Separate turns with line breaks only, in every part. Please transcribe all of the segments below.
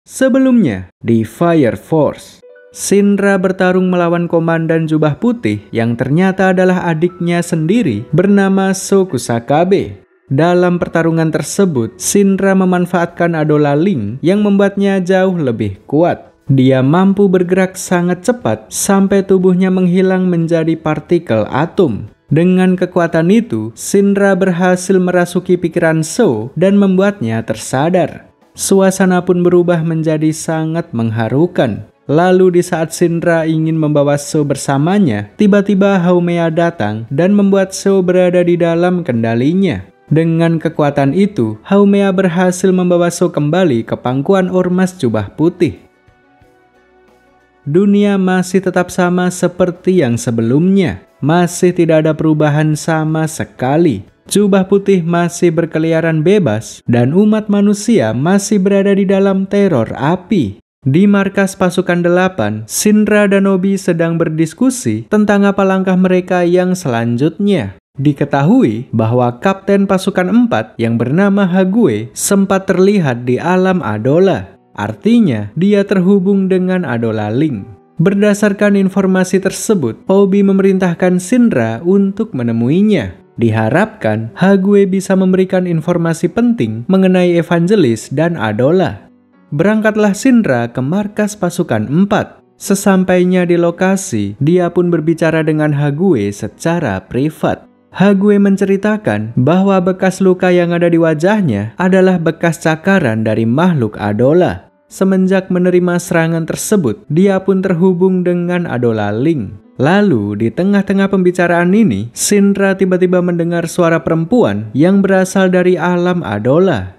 Sebelumnya, di Fire Force, Shinra bertarung melawan komandan jubah putih yang ternyata adalah adiknya sendiri bernama Sho Kusakabe. Dalam pertarungan tersebut, Shinra memanfaatkan Adola Link yang membuatnya jauh lebih kuat. Dia mampu bergerak sangat cepat sampai tubuhnya menghilang menjadi partikel atom. Dengan kekuatan itu, Shinra berhasil merasuki pikiran Sho dan membuatnya tersadar. Suasana pun berubah menjadi sangat mengharukan. Lalu di saat Shinra ingin membawa Sho bersamanya, tiba-tiba Haumea datang dan membuat Sho berada di dalam kendalinya. Dengan kekuatan itu, Haumea berhasil membawa Sho kembali ke pangkuan Ormas Jubah Putih. Dunia masih tetap sama seperti yang sebelumnya. Masih tidak ada perubahan sama sekali. Jubah putih masih berkeliaran bebas dan umat manusia masih berada di dalam teror api. Di markas pasukan 8, Shinra dan Obi sedang berdiskusi tentang apa langkah mereka yang selanjutnya. Diketahui bahwa kapten pasukan 4 yang bernama Hague sempat terlihat di alam Adola. Artinya, dia terhubung dengan Adola Link. Berdasarkan informasi tersebut, Obi memerintahkan Shinra untuk menemuinya. Diharapkan Hague bisa memberikan informasi penting mengenai Evangelis dan Adola. Berangkatlah Shinra ke markas pasukan 4. Sesampainya di lokasi, dia pun berbicara dengan Hague secara privat. Hague menceritakan bahwa bekas luka yang ada di wajahnya adalah bekas cakaran dari makhluk Adola. Semenjak menerima serangan tersebut, dia pun terhubung dengan Adola Link. Lalu, di tengah-tengah pembicaraan ini, Shinra tiba-tiba mendengar suara perempuan yang berasal dari alam Adola.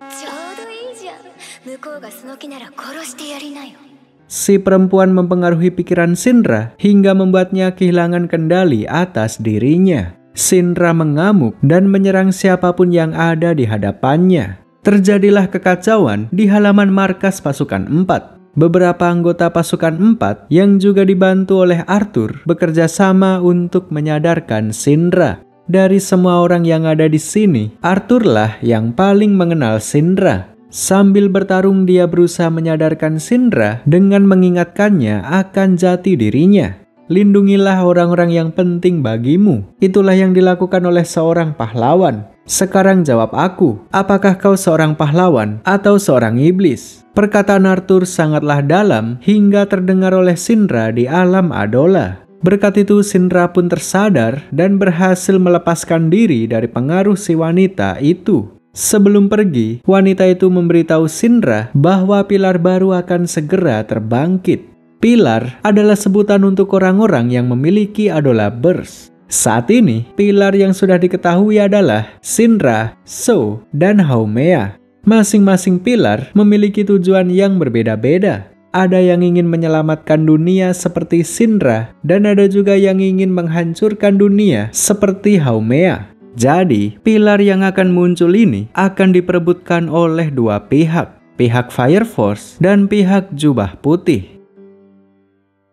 Si perempuan mempengaruhi pikiran Shinra hingga membuatnya kehilangan kendali atas dirinya. Shinra mengamuk dan menyerang siapapun yang ada di hadapannya. Terjadilah kekacauan di halaman markas pasukan 4. Beberapa anggota pasukan 4 yang juga dibantu oleh Arthur bekerja sama untuk menyadarkan Shinra. Dari semua orang yang ada di sini, Arthurlah yang paling mengenal Shinra. Sambil bertarung dia berusaha menyadarkan Shinra dengan mengingatkannya akan jati dirinya. Lindungilah orang-orang yang penting bagimu. Itulah yang dilakukan oleh seorang pahlawan. Sekarang jawab aku, apakah kau seorang pahlawan atau seorang iblis? Perkataan Arthur sangatlah dalam hingga terdengar oleh Shinra di alam Adola. Berkat itu Shinra pun tersadar dan berhasil melepaskan diri dari pengaruh si wanita itu. Sebelum pergi, wanita itu memberitahu Shinra bahwa pilar baru akan segera terbangkit. Pilar adalah sebutan untuk orang-orang yang memiliki Adola Burst. Saat ini, pilar yang sudah diketahui adalah Shinra, Sho, dan Haumea. Masing-masing pilar memiliki tujuan yang berbeda-beda. Ada yang ingin menyelamatkan dunia seperti Shinra, dan ada juga yang ingin menghancurkan dunia seperti Haumea. Jadi, pilar yang akan muncul ini akan diperebutkan oleh dua pihak, pihak Fire Force dan pihak Jubah Putih.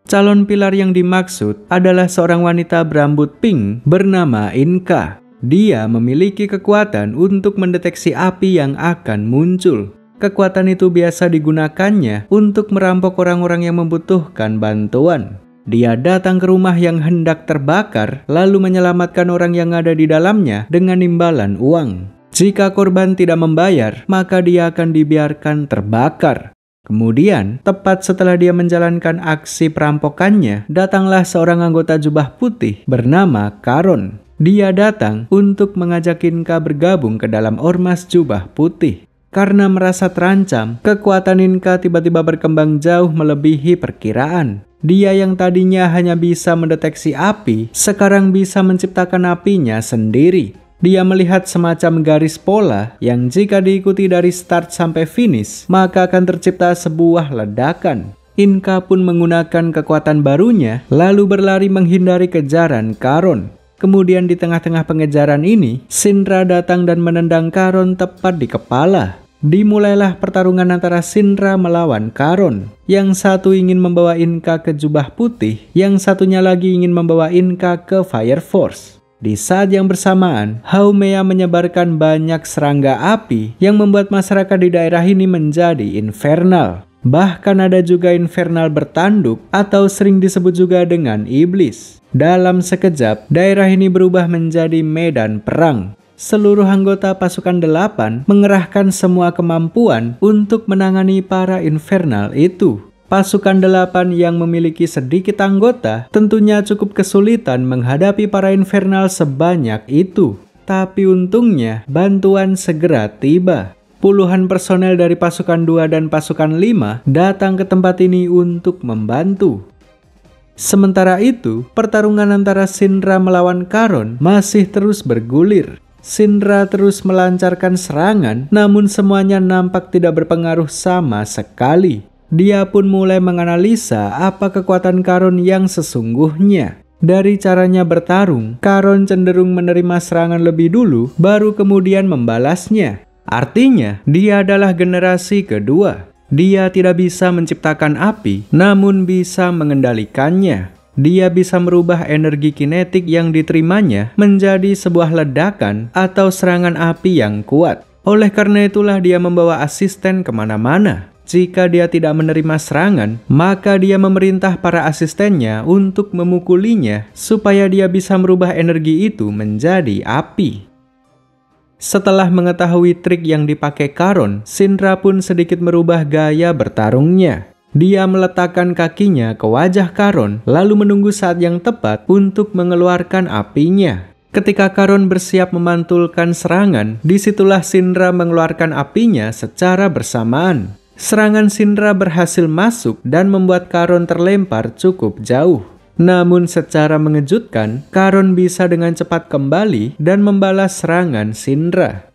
Calon pilar yang dimaksud adalah seorang wanita berambut pink bernama Inka. Dia memiliki kekuatan untuk mendeteksi api yang akan muncul. Kekuatan itu biasa digunakannya untuk merampok orang-orang yang membutuhkan bantuan. Dia datang ke rumah yang hendak terbakar, lalu menyelamatkan orang yang ada di dalamnya dengan imbalan uang. Jika korban tidak membayar, maka dia akan dibiarkan terbakar. Kemudian, tepat setelah dia menjalankan aksi perampokannya, datanglah seorang anggota jubah putih bernama Karon. Dia datang untuk mengajak Inka bergabung ke dalam Ormas Jubah Putih. Karena merasa terancam, kekuatan Inka tiba-tiba berkembang jauh melebihi perkiraan. Dia yang tadinya hanya bisa mendeteksi api, sekarang bisa menciptakan apinya sendiri. Dia melihat semacam garis pola yang jika diikuti dari start sampai finish, maka akan tercipta sebuah ledakan. Inka pun menggunakan kekuatan barunya, lalu berlari menghindari kejaran Karon. Kemudian di tengah-tengah pengejaran ini, Shinra datang dan menendang Karon tepat di kepala. Dimulailah pertarungan antara Shinra melawan Karon. Yang satu ingin membawa Inka ke jubah putih, yang satunya lagi ingin membawa Inka ke Fire Force. Di saat yang bersamaan, Haumea menyebarkan banyak serangga api yang membuat masyarakat di daerah ini menjadi infernal. Bahkan ada juga infernal bertanduk atau sering disebut juga dengan iblis. Dalam sekejap, daerah ini berubah menjadi medan perang. Seluruh anggota pasukan 8 mengerahkan semua kemampuan untuk menangani para infernal itu. Pasukan 8 yang memiliki sedikit anggota tentunya cukup kesulitan menghadapi para infernal sebanyak itu. Tapi untungnya bantuan segera tiba. Puluhan personel dari pasukan 2 dan pasukan 5 datang ke tempat ini untuk membantu. Sementara itu, pertarungan antara Syndra melawan Charon masih terus bergulir. Syndra terus melancarkan serangan, namun semuanya nampak tidak berpengaruh sama sekali. Dia pun mulai menganalisa apa kekuatan Charon yang sesungguhnya. Dari caranya bertarung, Charon cenderung menerima serangan lebih dulu, baru kemudian membalasnya. Artinya, dia adalah generasi kedua. Dia tidak bisa menciptakan api, namun bisa mengendalikannya. Dia bisa merubah energi kinetik yang diterimanya menjadi sebuah ledakan atau serangan api yang kuat. Oleh karena itulah dia membawa asisten kemana-mana. Jika dia tidak menerima serangan, maka dia memerintah para asistennya untuk memukulinya supaya dia bisa merubah energi itu menjadi api. Setelah mengetahui trik yang dipakai Charon, Syndra pun sedikit merubah gaya bertarungnya. Dia meletakkan kakinya ke wajah Charon, lalu menunggu saat yang tepat untuk mengeluarkan apinya. Ketika Charon bersiap memantulkan serangan, disitulah Syndra mengeluarkan apinya secara bersamaan. Serangan Syndra berhasil masuk dan membuat Charon terlempar cukup jauh. Namun secara mengejutkan, Charon bisa dengan cepat kembali dan membalas serangan Syndra.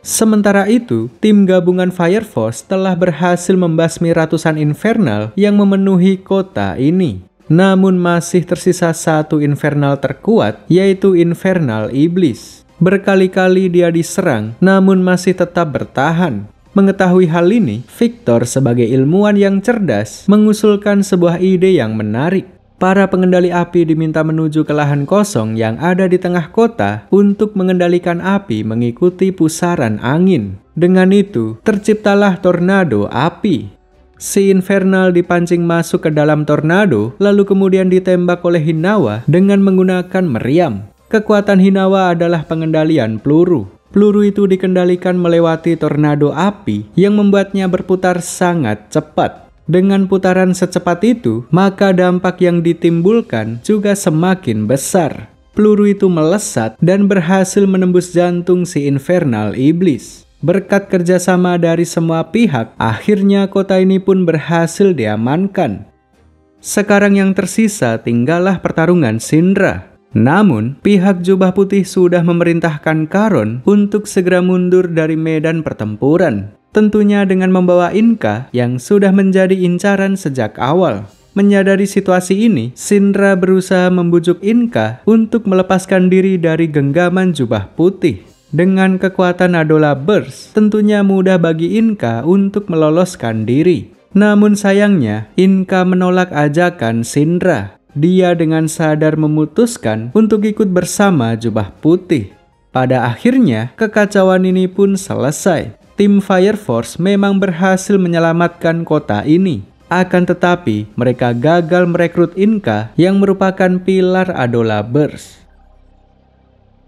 Sementara itu, tim gabungan Fire Force telah berhasil membasmi ratusan infernal yang memenuhi kota ini. Namun masih tersisa satu infernal terkuat, yaitu infernal iblis. Berkali-kali dia diserang, namun masih tetap bertahan. Mengetahui hal ini, Victor sebagai ilmuwan yang cerdas mengusulkan sebuah ide yang menarik. Para pengendali api diminta menuju ke lahan kosong yang ada di tengah kota untuk mengendalikan api mengikuti pusaran angin. Dengan itu, terciptalah tornado api. Si infernal dipancing masuk ke dalam tornado, lalu kemudian ditembak oleh Hinawa dengan menggunakan meriam. Kekuatan Hinawa adalah pengendalian peluru. Peluru itu dikendalikan melewati tornado api yang membuatnya berputar sangat cepat. Dengan putaran secepat itu, maka dampak yang ditimbulkan juga semakin besar. Peluru itu melesat dan berhasil menembus jantung si infernal iblis. Berkat kerjasama dari semua pihak, akhirnya kota ini pun berhasil diamankan. Sekarang yang tersisa tinggallah pertarungan Syndra. Namun, pihak jubah putih sudah memerintahkan Charon untuk segera mundur dari medan pertempuran. Tentunya dengan membawa Inka yang sudah menjadi incaran sejak awal. Menyadari situasi ini, Syndra berusaha membujuk Inka untuk melepaskan diri dari genggaman jubah putih. Dengan kekuatan Adola Burst, tentunya mudah bagi Inka untuk meloloskan diri. Namun sayangnya, Inka menolak ajakan Syndra. Dia dengan sadar memutuskan untuk ikut bersama jubah putih. Pada akhirnya, kekacauan ini pun selesai. Tim Fire Force memang berhasil menyelamatkan kota ini. Akan tetapi, mereka gagal merekrut Inka yang merupakan pilar Adola Burst.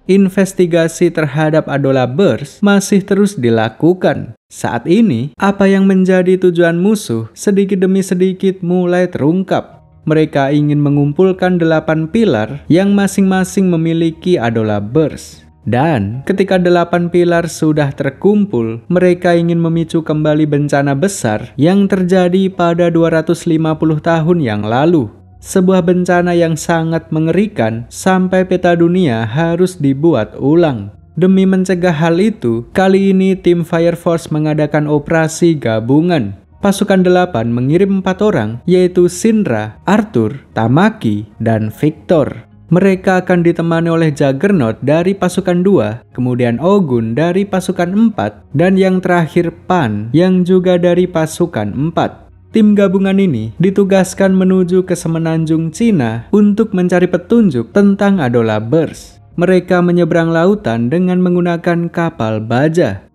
Investigasi terhadap Adola Burst masih terus dilakukan. Saat ini, apa yang menjadi tujuan musuh sedikit demi sedikit mulai terungkap. Mereka ingin mengumpulkan 8 pilar yang masing-masing memiliki Adola Burst. Dan ketika 8 pilar sudah terkumpul, mereka ingin memicu kembali bencana besar yang terjadi pada 250 tahun yang lalu. Sebuah bencana yang sangat mengerikan sampai peta dunia harus dibuat ulang. Demi mencegah hal itu, kali ini tim Fire Force mengadakan operasi gabungan. Pasukan 8 mengirim 4 orang, yaitu Syndra, Arthur, Tamaki, dan Victor. Mereka akan ditemani oleh Juggernaut dari pasukan 2, kemudian Ogun dari pasukan 4, dan yang terakhir Pan yang juga dari pasukan 4. Tim gabungan ini ditugaskan menuju ke semenanjung Cina untuk mencari petunjuk tentang Adola Burst. Mereka menyeberang lautan dengan menggunakan kapal baja.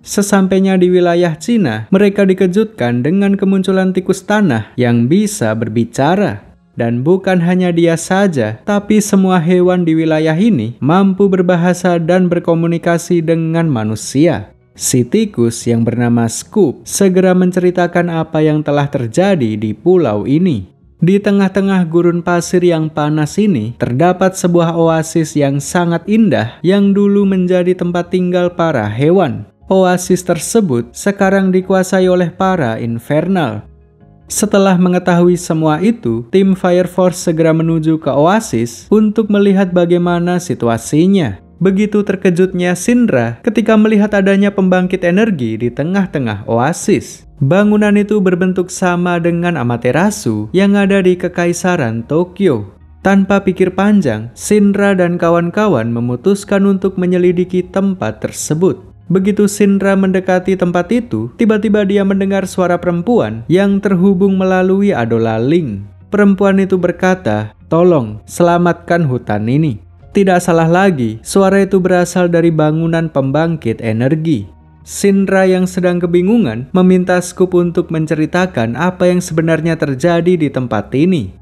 Sesampainya di wilayah Cina, mereka dikejutkan dengan kemunculan tikus tanah yang bisa berbicara. Dan bukan hanya dia saja, tapi semua hewan di wilayah ini mampu berbahasa dan berkomunikasi dengan manusia. Si tikus yang bernama Scoop segera menceritakan apa yang telah terjadi di pulau ini. Di tengah-tengah gurun pasir yang panas ini, terdapat sebuah oasis yang sangat indah yang dulu menjadi tempat tinggal para hewan. Oasis tersebut sekarang dikuasai oleh para infernal. Setelah mengetahui semua itu, tim Fire Force segera menuju ke oasis untuk melihat bagaimana situasinya. Begitu terkejutnya Shinra ketika melihat adanya pembangkit energi di tengah-tengah oasis. Bangunan itu berbentuk sama dengan Amaterasu yang ada di Kekaisaran Tokyo. Tanpa pikir panjang, Shinra dan kawan-kawan memutuskan untuk menyelidiki tempat tersebut. Begitu Shinra mendekati tempat itu, tiba-tiba dia mendengar suara perempuan yang terhubung melalui Adola Link. Perempuan itu berkata, "Tolong, selamatkan hutan ini." Tidak salah lagi, suara itu berasal dari bangunan pembangkit energi. Shinra yang sedang kebingungan meminta Scoop untuk menceritakan apa yang sebenarnya terjadi di tempat ini.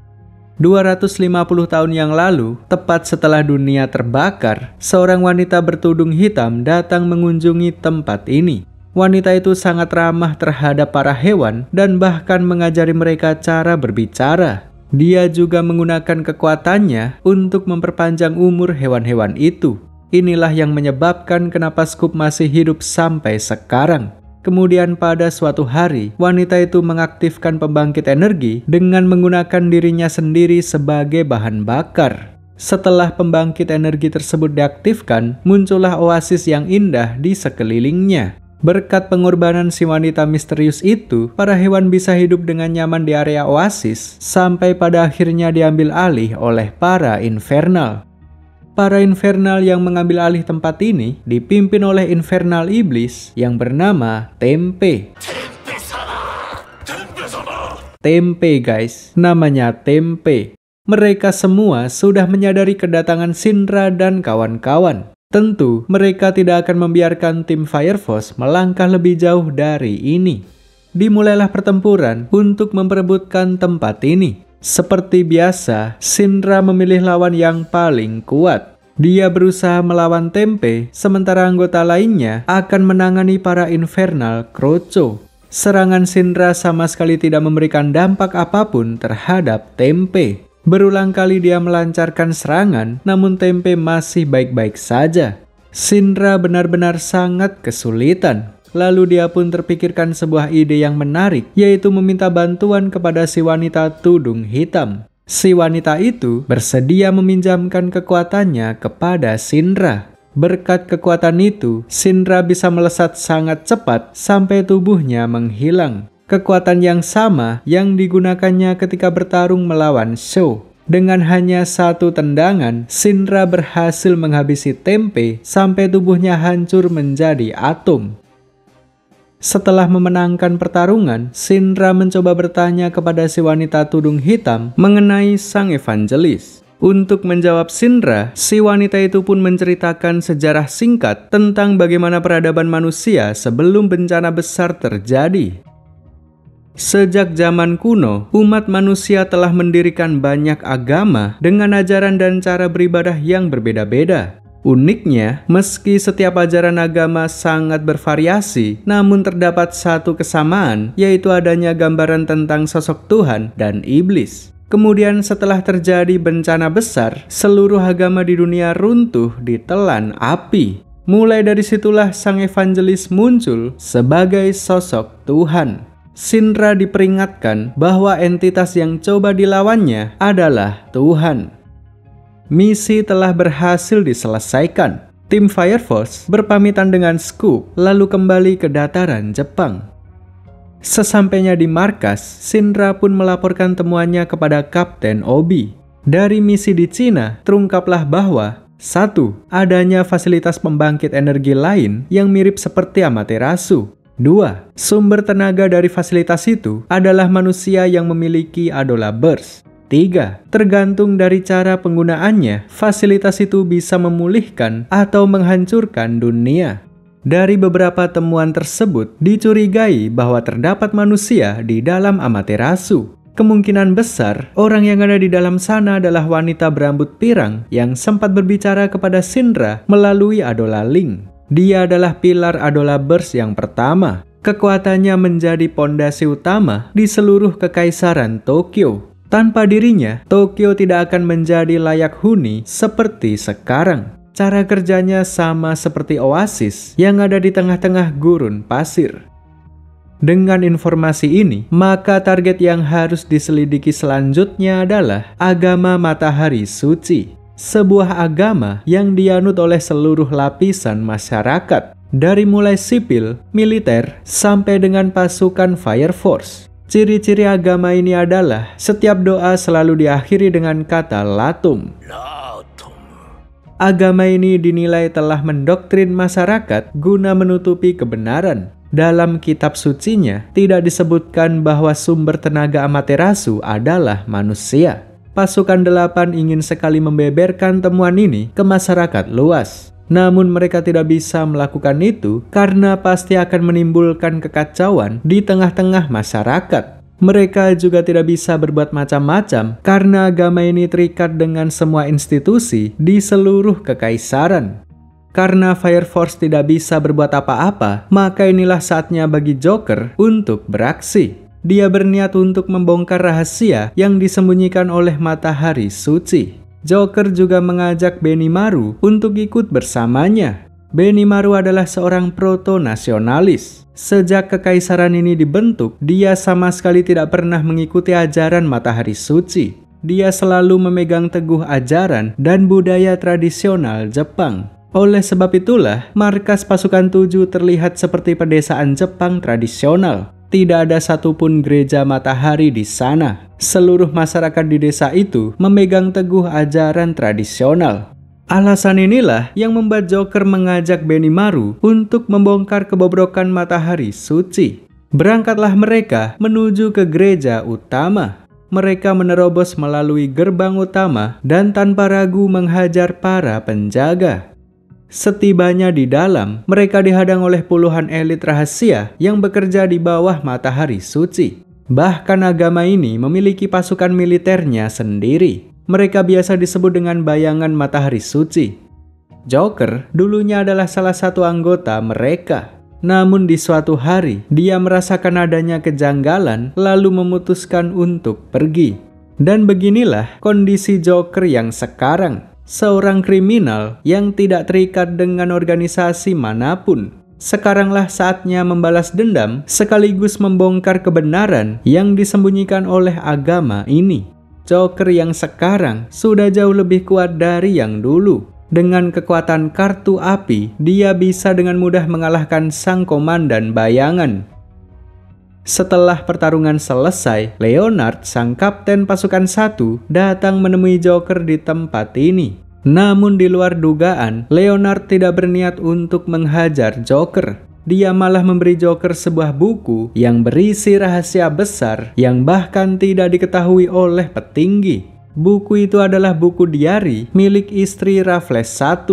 250 tahun yang lalu, tepat setelah dunia terbakar, seorang wanita bertudung hitam datang mengunjungi tempat ini. Wanita itu sangat ramah terhadap para hewan dan bahkan mengajari mereka cara berbicara. Dia juga menggunakan kekuatannya untuk memperpanjang umur hewan-hewan itu. Inilah yang menyebabkan kenapa Scoop masih hidup sampai sekarang. Kemudian pada suatu hari, wanita itu mengaktifkan pembangkit energi dengan menggunakan dirinya sendiri sebagai bahan bakar. Setelah pembangkit energi tersebut diaktifkan, muncullah oasis yang indah di sekelilingnya. Berkat pengorbanan si wanita misterius itu, para hewan bisa hidup dengan nyaman di area oasis, sampai pada akhirnya diambil alih oleh para infernal. Para infernal yang mengambil alih tempat ini dipimpin oleh infernal iblis yang bernama Tempe. Tempe guys, namanya Tempe. Mereka semua sudah menyadari kedatangan Shinra dan kawan-kawan. Tentu mereka tidak akan membiarkan tim Fire Force melangkah lebih jauh dari ini. Dimulailah pertempuran untuk memperebutkan tempat ini. Seperti biasa, Shinra memilih lawan yang paling kuat. Dia berusaha melawan Tempe, sementara anggota lainnya akan menangani para infernal Kroco. Serangan Shinra sama sekali tidak memberikan dampak apapun terhadap Tempe. Berulang kali dia melancarkan serangan, namun Tempe masih baik-baik saja. Shinra benar-benar sangat kesulitan. Lalu dia pun terpikirkan sebuah ide yang menarik, yaitu meminta bantuan kepada si wanita tudung hitam. Si wanita itu bersedia meminjamkan kekuatannya kepada Shinra. Berkat kekuatan itu, Shinra bisa melesat sangat cepat sampai tubuhnya menghilang. Kekuatan yang sama yang digunakannya ketika bertarung melawan Sho. Dengan hanya satu tendangan, Shinra berhasil menghabisi Tempe sampai tubuhnya hancur menjadi atom. Setelah memenangkan pertarungan, Shinra mencoba bertanya kepada si wanita tudung hitam mengenai sang evangelis. Untuk menjawab Shinra, si wanita itu pun menceritakan sejarah singkat tentang bagaimana peradaban manusia sebelum bencana besar terjadi. Sejak zaman kuno, umat manusia telah mendirikan banyak agama dengan ajaran dan cara beribadah yang berbeda-beda. Uniknya, meski setiap ajaran agama sangat bervariasi, namun terdapat satu kesamaan, yaitu adanya gambaran tentang sosok Tuhan dan iblis. Kemudian setelah terjadi bencana besar, seluruh agama di dunia runtuh ditelan api. Mulai dari situlah sang evangelis muncul sebagai sosok Tuhan. Shinra diperingatkan bahwa entitas yang coba dilawannya adalah Tuhan. Misi telah berhasil diselesaikan. Tim Fire Force berpamitan dengan Scoop lalu kembali ke dataran Jepang. Sesampainya di markas, Shinra pun melaporkan temuannya kepada Kapten Obi. Dari misi di Cina, terungkaplah bahwa 1. Adanya fasilitas pembangkit energi lain yang mirip seperti Amaterasu. 2. Sumber tenaga dari fasilitas itu adalah manusia yang memiliki Adola Burst. 3. Tergantung dari cara penggunaannya, fasilitas itu bisa memulihkan atau menghancurkan dunia. Dari beberapa temuan tersebut, dicurigai bahwa terdapat manusia di dalam Amaterasu. Kemungkinan besar, orang yang ada di dalam sana adalah wanita berambut pirang yang sempat berbicara kepada Shinra melalui Adola Link. Dia adalah pilar Adola Burst yang pertama. Kekuatannya menjadi pondasi utama di seluruh kekaisaran Tokyo. Tanpa dirinya, Tokyo tidak akan menjadi layak huni seperti sekarang. Cara kerjanya sama seperti oasis yang ada di tengah-tengah gurun pasir. Dengan informasi ini, maka target yang harus diselidiki selanjutnya adalah agama Matahari Suci. Sebuah agama yang dianut oleh seluruh lapisan masyarakat, dari mulai sipil, militer, sampai dengan pasukan Fire Force. Ciri-ciri agama ini adalah setiap doa selalu diakhiri dengan kata Latum. Agama ini dinilai telah mendoktrin masyarakat guna menutupi kebenaran. Dalam kitab sucinya, tidak disebutkan bahwa sumber tenaga Amaterasu adalah manusia. Pasukan 8 ingin sekali membeberkan temuan ini ke masyarakat luas. Namun mereka tidak bisa melakukan itu karena pasti akan menimbulkan kekacauan di tengah-tengah masyarakat. Mereka juga tidak bisa berbuat macam-macam karena agama ini terikat dengan semua institusi di seluruh kekaisaran. Karena Fire Force tidak bisa berbuat apa-apa, maka inilah saatnya bagi Joker untuk beraksi. Dia berniat untuk membongkar rahasia yang disembunyikan oleh Matahari Suci. Joker juga mengajak Benimaru untuk ikut bersamanya. Benimaru adalah seorang proto-nasionalis. Sejak kekaisaran ini dibentuk, dia sama sekali tidak pernah mengikuti ajaran Matahari Suci. Dia selalu memegang teguh ajaran dan budaya tradisional Jepang. Oleh sebab itulah, markas pasukan 7 terlihat seperti pedesaan Jepang tradisional. Tidak ada satupun gereja matahari di sana. Seluruh masyarakat di desa itu memegang teguh ajaran tradisional. Alasan inilah yang membuat Joker mengajak Benimaru untuk membongkar kebobrokan Matahari Suci. Berangkatlah mereka menuju ke gereja utama. Mereka menerobos melalui gerbang utama dan tanpa ragu menghajar para penjaga. Setibanya di dalam, mereka dihadang oleh puluhan elit rahasia yang bekerja di bawah Matahari Suci. Bahkan agama ini memiliki pasukan militernya sendiri. Mereka biasa disebut dengan bayangan Matahari Suci. Joker dulunya adalah salah satu anggota mereka. Namun di suatu hari, dia merasakan adanya kejanggalan lalu memutuskan untuk pergi. Dan beginilah kondisi Joker yang sekarang. Seorang kriminal yang tidak terikat dengan organisasi manapun. Sekaranglah saatnya membalas dendam sekaligus membongkar kebenaran yang disembunyikan oleh agama ini. Joker yang sekarang sudah jauh lebih kuat dari yang dulu. Dengan kekuatan kartu api, dia bisa dengan mudah mengalahkan sang komandan bayangan. Setelah pertarungan selesai, Leonard, sang kapten pasukan 1, datang menemui Joker di tempat ini. Namun di luar dugaan, Leonard tidak berniat untuk menghajar Joker. Dia malah memberi Joker sebuah buku yang berisi rahasia besar yang bahkan tidak diketahui oleh petinggi. Buku itu adalah buku diari milik istri Raffles I.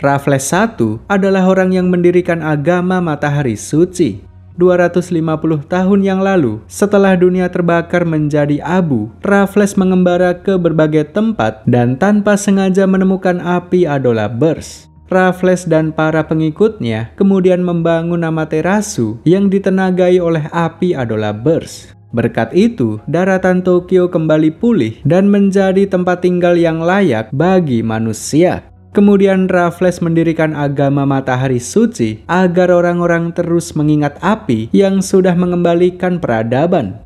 Raffles I adalah orang yang mendirikan agama Matahari Suci. 250 tahun yang lalu, setelah dunia terbakar menjadi abu, Raffles mengembara ke berbagai tempat dan tanpa sengaja menemukan api Adola Burst. Raffles dan para pengikutnya kemudian membangun Amaterasu yang ditenagai oleh api Adola Burst. Berkat itu, daratan Tokyo kembali pulih dan menjadi tempat tinggal yang layak bagi manusia. Kemudian Raffles mendirikan agama Matahari Suci agar orang-orang terus mengingat api yang sudah mengembalikan peradaban.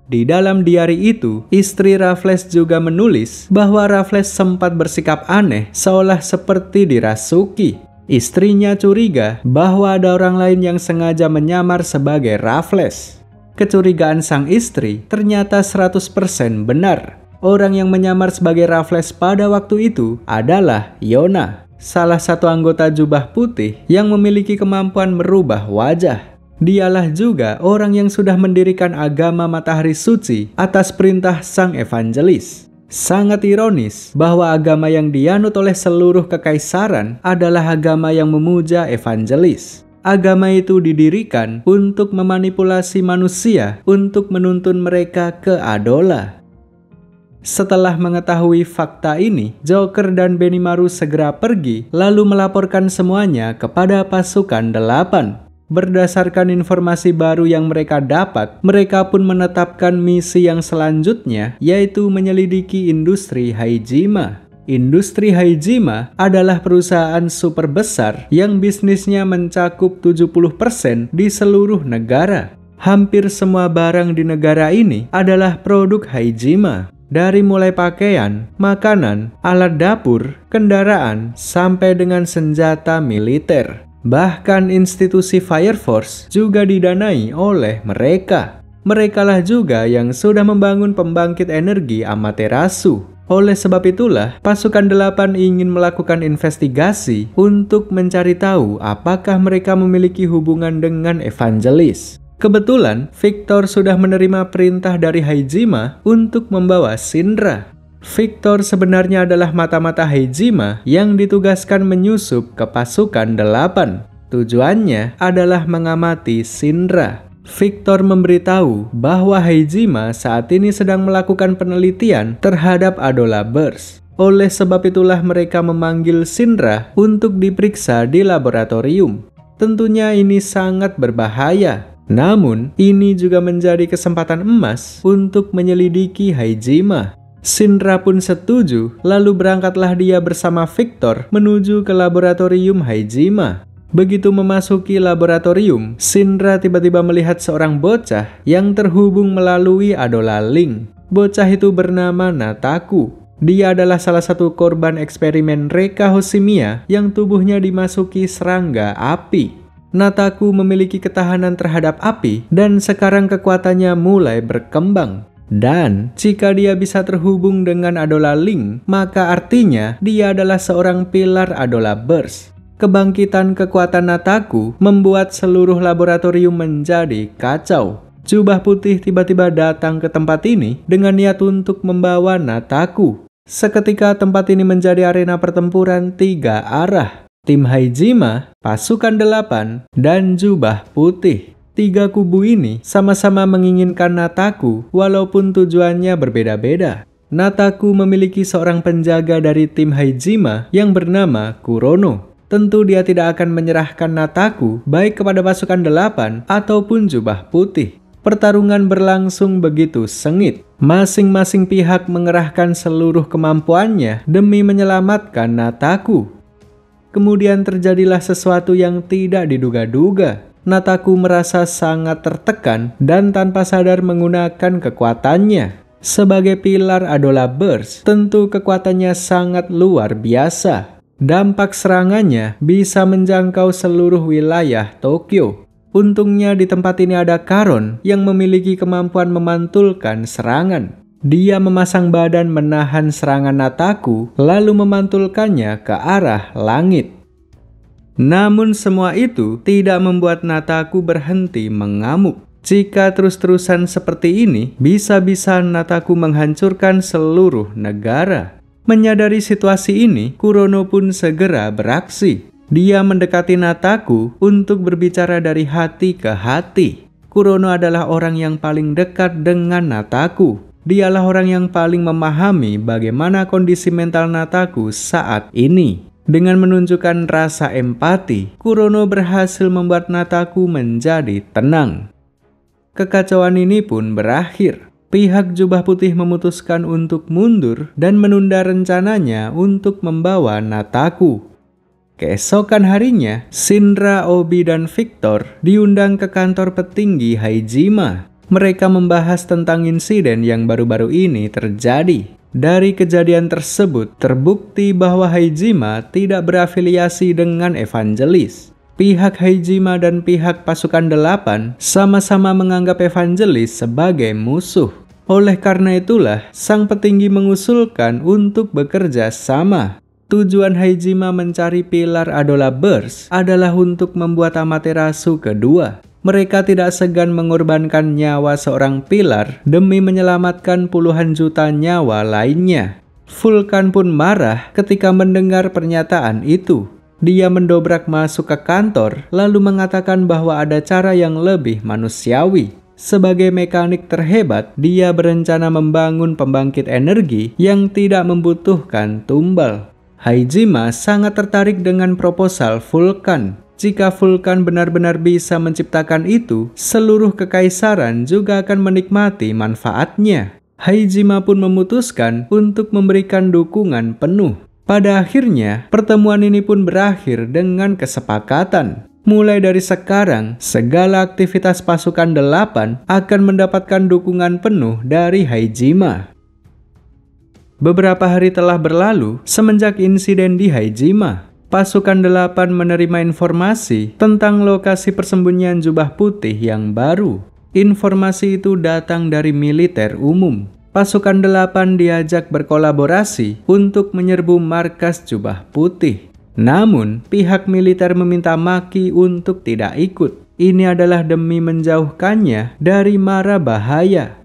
Di dalam diari itu, istri Raffles juga menulis bahwa Raffles sempat bersikap aneh seolah seperti dirasuki. Istrinya curiga bahwa ada orang lain yang sengaja menyamar sebagai Raffles. Kecurigaan sang istri ternyata 100% benar. Orang yang menyamar sebagai Raffles pada waktu itu adalah Yona, salah satu anggota jubah putih yang memiliki kemampuan merubah wajah. Dialah juga orang yang sudah mendirikan agama Matahari Suci atas perintah sang evangelis. Sangat ironis bahwa agama yang dianut oleh seluruh kekaisaran adalah agama yang memuja evangelis. Agama itu didirikan untuk memanipulasi manusia untuk menuntun mereka ke Adola. Setelah mengetahui fakta ini, Joker dan Benimaru segera pergi lalu melaporkan semuanya kepada pasukan 8. Berdasarkan informasi baru yang mereka dapat, mereka pun menetapkan misi yang selanjutnya, yaitu menyelidiki industri Haijima. Industri Haijima adalah perusahaan super besar yang bisnisnya mencakup 70% di seluruh negara. Hampir semua barang di negara ini adalah produk Haijima. Dari mulai pakaian, makanan, alat dapur, kendaraan, sampai dengan senjata militer. Bahkan institusi Fire Force juga didanai oleh mereka. Merekalah juga yang sudah membangun pembangkit energi Amaterasu. Oleh sebab itulah, pasukan 8 ingin melakukan investigasi untuk mencari tahu apakah mereka memiliki hubungan dengan Evangelis. Kebetulan, Victor sudah menerima perintah dari Haijima untuk membawa Shinra. Victor sebenarnya adalah mata-mata Haijima yang ditugaskan menyusup ke pasukan 8. Tujuannya adalah mengamati Shinra. Victor memberitahu bahwa Haijima saat ini sedang melakukan penelitian terhadap Adola Burst. Oleh sebab itulah mereka memanggil Shinra untuk diperiksa di laboratorium. Tentunya ini sangat berbahaya. Namun, ini juga menjadi kesempatan emas untuk menyelidiki Haijima. Shinra pun setuju, lalu berangkatlah dia bersama Victor menuju ke laboratorium Haijima. Begitu memasuki laboratorium, Shinra tiba-tiba melihat seorang bocah yang terhubung melalui Adola Link. Bocah itu bernama Nataku. Dia adalah salah satu korban eksperimen Reka Hoshimiya yang tubuhnya dimasuki serangga api. Nataku memiliki ketahanan terhadap api dan sekarang kekuatannya mulai berkembang. Dan jika dia bisa terhubung dengan Adola Link, maka artinya dia adalah seorang pilar Adola Burst. Kebangkitan kekuatan Nataku membuat seluruh laboratorium menjadi kacau. Jubah putih tiba-tiba datang ke tempat ini dengan niat untuk membawa Nataku. Seketika tempat ini menjadi arena pertempuran 3 arah. Tim Haijima, pasukan 8, dan Jubah Putih. 3 kubu ini sama-sama menginginkan Nataku walaupun tujuannya berbeda-beda. Nataku memiliki seorang penjaga dari tim Haijima yang bernama Kurono. Tentu dia tidak akan menyerahkan Nataku baik kepada pasukan 8 ataupun Jubah Putih. Pertarungan berlangsung begitu sengit. Masing-masing pihak mengerahkan seluruh kemampuannya demi menyelamatkan Nataku. Kemudian terjadilah sesuatu yang tidak diduga-duga. Nataku merasa sangat tertekan dan tanpa sadar menggunakan kekuatannya. Sebagai pilar Adola Burst, tentu kekuatannya sangat luar biasa. Dampak serangannya bisa menjangkau seluruh wilayah Tokyo. Untungnya di tempat ini ada Karon yang memiliki kemampuan memantulkan serangan. Dia memasang badan menahan serangan Nataku, lalu memantulkannya ke arah langit. Namun semua itu tidak membuat Nataku berhenti mengamuk. Jika terus-terusan seperti ini, bisa-bisa Nataku menghancurkan seluruh negara. Menyadari situasi ini, Kurono pun segera beraksi. Dia mendekati Nataku untuk berbicara dari hati ke hati. Kurono adalah orang yang paling dekat dengan Nataku. Dialah orang yang paling memahami bagaimana kondisi mental Nataku saat ini. Dengan menunjukkan rasa empati, Kurono berhasil membuat Nataku menjadi tenang. Kekacauan ini pun berakhir. Pihak Jubah Putih memutuskan untuk mundur dan menunda rencananya untuk membawa Nataku. Keesokan harinya, Shinra, Obi, dan Victor diundang ke kantor petinggi Haijima. Mereka membahas tentang insiden yang baru-baru ini terjadi. Dari kejadian tersebut, terbukti bahwa Haijima tidak berafiliasi dengan Evangelis. Pihak Haijima dan pihak pasukan 8 sama-sama menganggap Evangelis sebagai musuh. Oleh karena itulah, sang petinggi mengusulkan untuk bekerja sama. Tujuan Haijima mencari pilar Adola Burst adalah untuk membuat Amaterasu kedua. Mereka tidak segan mengorbankan nyawa seorang pilar demi menyelamatkan puluhan juta nyawa lainnya. Vulkan pun marah ketika mendengar pernyataan itu. Dia mendobrak masuk ke kantor, lalu mengatakan bahwa ada cara yang lebih manusiawi. Sebagai mekanik terhebat, dia berencana membangun pembangkit energi yang tidak membutuhkan tumbal. Haijima sangat tertarik dengan proposal Vulkan. Jika Vulkan benar-benar bisa menciptakan itu, seluruh kekaisaran juga akan menikmati manfaatnya. Haijima pun memutuskan untuk memberikan dukungan penuh. Pada akhirnya, pertemuan ini pun berakhir dengan kesepakatan. Mulai dari sekarang, segala aktivitas pasukan 8 akan mendapatkan dukungan penuh dari Haijima. Beberapa hari telah berlalu semenjak insiden di Haijima. Pasukan 8 menerima informasi tentang lokasi persembunyian jubah putih yang baru. Informasi itu datang dari militer umum. Pasukan 8 diajak berkolaborasi untuk menyerbu markas jubah putih. Namun, pihak militer meminta Maki untuk tidak ikut. Ini adalah demi menjauhkannya dari mara bahaya.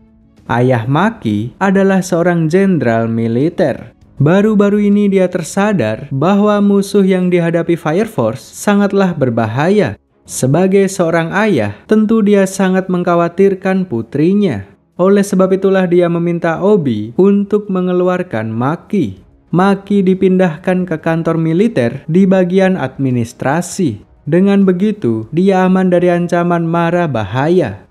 Ayah Maki adalah seorang jenderal militer. Baru-baru ini dia tersadar bahwa musuh yang dihadapi Fire Force sangatlah berbahaya. Sebagai seorang ayah, tentu dia sangat mengkhawatirkan putrinya. Oleh sebab itulah dia meminta Obi untuk mengeluarkan Maki. Maki dipindahkan ke kantor militer di bagian administrasi. Dengan begitu, dia aman dari ancaman mara bahaya.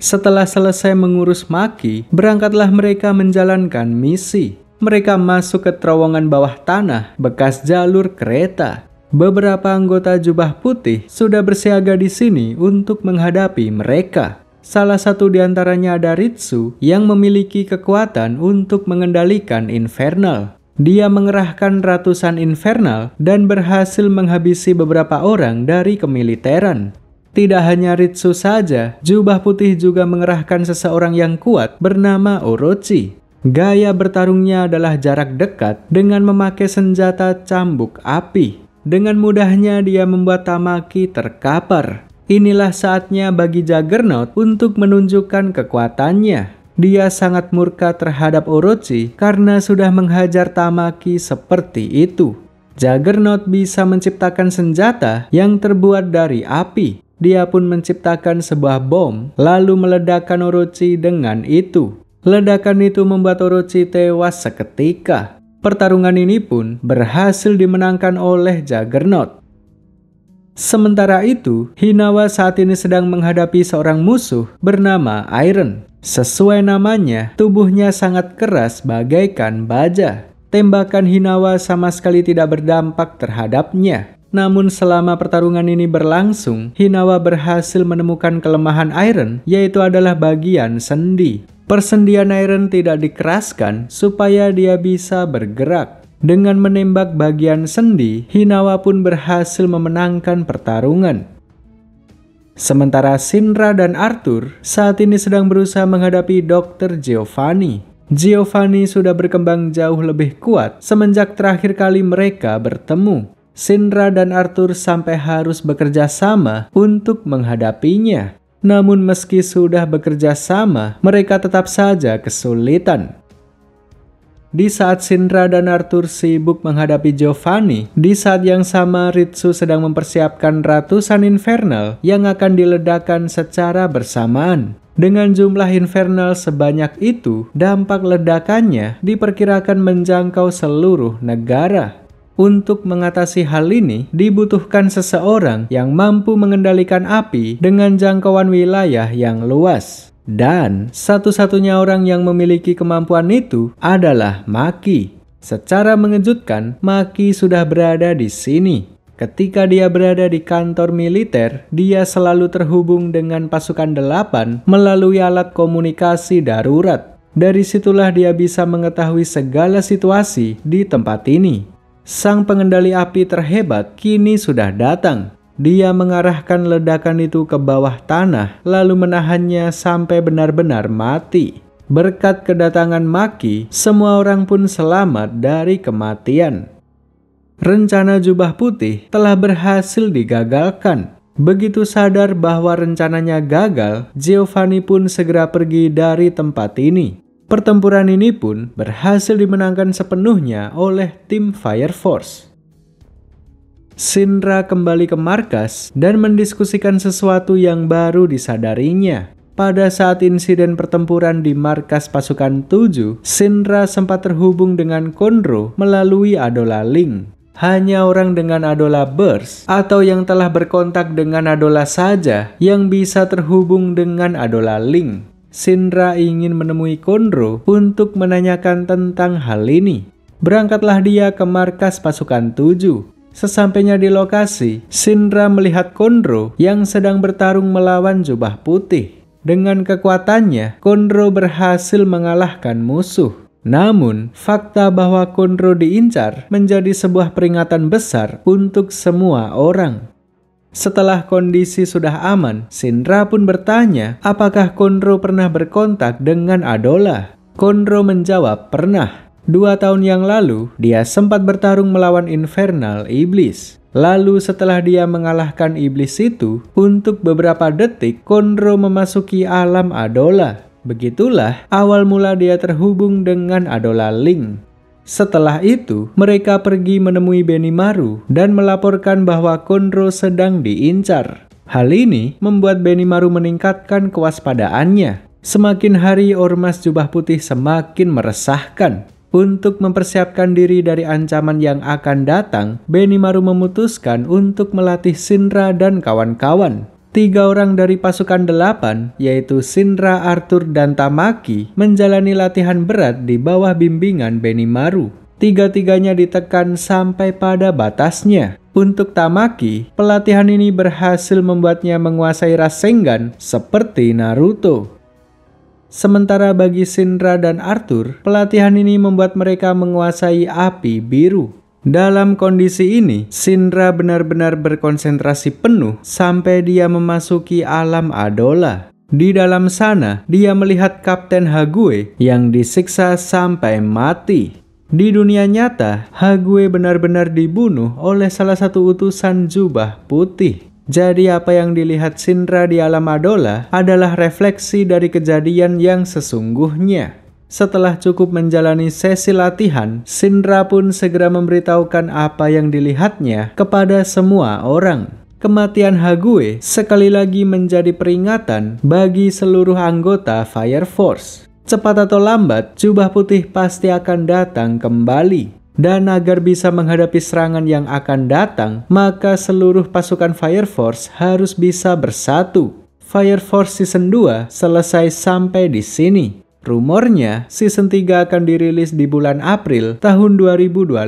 Setelah selesai mengurus Maki, berangkatlah mereka menjalankan misi. Mereka masuk ke terowongan bawah tanah bekas jalur kereta. Beberapa anggota jubah putih sudah bersiaga di sini untuk menghadapi mereka. Salah satu di antaranya ada Ritsu yang memiliki kekuatan untuk mengendalikan Infernal. Dia mengerahkan ratusan Infernal dan berhasil menghabisi beberapa orang dari kemiliteran. Tidak hanya Ritsu saja, jubah putih juga mengerahkan seseorang yang kuat bernama Orochi. Gaya bertarungnya adalah jarak dekat dengan memakai senjata cambuk api. Dengan mudahnya dia membuat Tamaki terkapar. Inilah saatnya bagi Juggernaut untuk menunjukkan kekuatannya. Dia sangat murka terhadap Orochi karena sudah menghajar Tamaki seperti itu. Juggernaut bisa menciptakan senjata yang terbuat dari api. Dia pun menciptakan sebuah bom, lalu meledakkan Orochi dengan itu. Ledakan itu membuat Orochi tewas seketika. Pertarungan ini pun berhasil dimenangkan oleh Juggernaut. Sementara itu, Hinawa saat ini sedang menghadapi seorang musuh bernama Iron. Sesuai namanya, tubuhnya sangat keras bagaikan baja. Tembakan Hinawa sama sekali tidak berdampak terhadapnya. Namun selama pertarungan ini berlangsung, Hinawa berhasil menemukan kelemahan Iron, yaitu adalah bagian sendi. Persendian Iron tidak dikeraskan supaya dia bisa bergerak. Dengan menembak bagian sendi, Hinawa pun berhasil memenangkan pertarungan. Sementara Shinra dan Arthur saat ini sedang berusaha menghadapi Dr. Giovanni. Giovanni sudah berkembang jauh lebih kuat semenjak terakhir kali mereka bertemu. Shinra dan Arthur sampai harus bekerja sama untuk menghadapinya. Namun meski sudah bekerja sama, mereka tetap saja kesulitan. Di saat Shinra dan Arthur sibuk menghadapi Giovanni, di saat yang sama Ritsu sedang mempersiapkan ratusan Infernal yang akan diledakkan secara bersamaan. Dengan jumlah Infernal sebanyak itu, dampak ledakannya diperkirakan menjangkau seluruh negara. Untuk mengatasi hal ini, dibutuhkan seseorang yang mampu mengendalikan api dengan jangkauan wilayah yang luas. Dan satu-satunya orang yang memiliki kemampuan itu adalah Maki. Secara mengejutkan, Maki sudah berada di sini. Ketika dia berada di kantor militer, dia selalu terhubung dengan pasukan 8 melalui alat komunikasi darurat. Dari situlah dia bisa mengetahui segala situasi di tempat ini. Sang pengendali api terhebat kini sudah datang. Dia mengarahkan ledakan itu ke bawah tanah, lalu menahannya sampai benar-benar mati. Berkat kedatangan Maki, semua orang pun selamat dari kematian. Rencana jubah putih telah berhasil digagalkan. Begitu sadar bahwa rencananya gagal, Giovanni pun segera pergi dari tempat ini. Pertempuran ini pun berhasil dimenangkan sepenuhnya oleh tim Fire Force. Shinra kembali ke markas dan mendiskusikan sesuatu yang baru disadarinya. Pada saat insiden pertempuran di markas pasukan 7, Shinra sempat terhubung dengan Konro melalui Adola Link. Hanya orang dengan Adola Burst atau yang telah berkontak dengan Adola saja yang bisa terhubung dengan Adola Link. Shinra ingin menemui Konro untuk menanyakan tentang hal ini. Berangkatlah dia ke markas pasukan 7. Sesampainya di lokasi, Shinra melihat Konro yang sedang bertarung melawan Jubah Putih. Dengan kekuatannya, Konro berhasil mengalahkan musuh. Namun, fakta bahwa Konro diincar menjadi sebuah peringatan besar untuk semua orang. Setelah kondisi sudah aman, Shinra pun bertanya apakah Konro pernah berkontak dengan Adola. Konro menjawab pernah. 2 tahun yang lalu, dia sempat bertarung melawan Infernal Iblis. Lalu setelah dia mengalahkan iblis itu, untuk beberapa detik Konro memasuki alam Adola. Begitulah awal mula dia terhubung dengan Adola Link. Setelah itu, mereka pergi menemui Benimaru dan melaporkan bahwa Konro sedang diincar. Hal ini membuat Benimaru meningkatkan kewaspadaannya. Semakin hari Ormas Jubah Putih semakin meresahkan. Untuk mempersiapkan diri dari ancaman yang akan datang, Benimaru memutuskan untuk melatih Shinra dan kawan-kawan. 3 orang dari pasukan 8, yaitu Shinra, Arthur, dan Tamaki, menjalani latihan berat di bawah bimbingan Benimaru. 3-tiganya ditekan sampai pada batasnya. Untuk Tamaki, pelatihan ini berhasil membuatnya menguasai Rasengan seperti Naruto. Sementara bagi Shinra dan Arthur, pelatihan ini membuat mereka menguasai api biru. Dalam kondisi ini, Shinra benar-benar berkonsentrasi penuh sampai dia memasuki alam Adola. Di dalam sana, dia melihat Kapten Hague yang disiksa sampai mati. Di dunia nyata, Hague benar-benar dibunuh oleh salah satu utusan Jubah Putih. Jadi apa yang dilihat Shinra di alam Adola adalah refleksi dari kejadian yang sesungguhnya. Setelah cukup menjalani sesi latihan, Shinra pun segera memberitahukan apa yang dilihatnya kepada semua orang. Kematian Hague sekali lagi menjadi peringatan bagi seluruh anggota Fire Force. Cepat atau lambat, Jubah Putih pasti akan datang kembali. Dan agar bisa menghadapi serangan yang akan datang, maka seluruh pasukan Fire Force harus bisa bersatu. Fire Force Season 2 selesai sampai di sini. Rumornya, Season 3 akan dirilis di bulan April tahun 2025.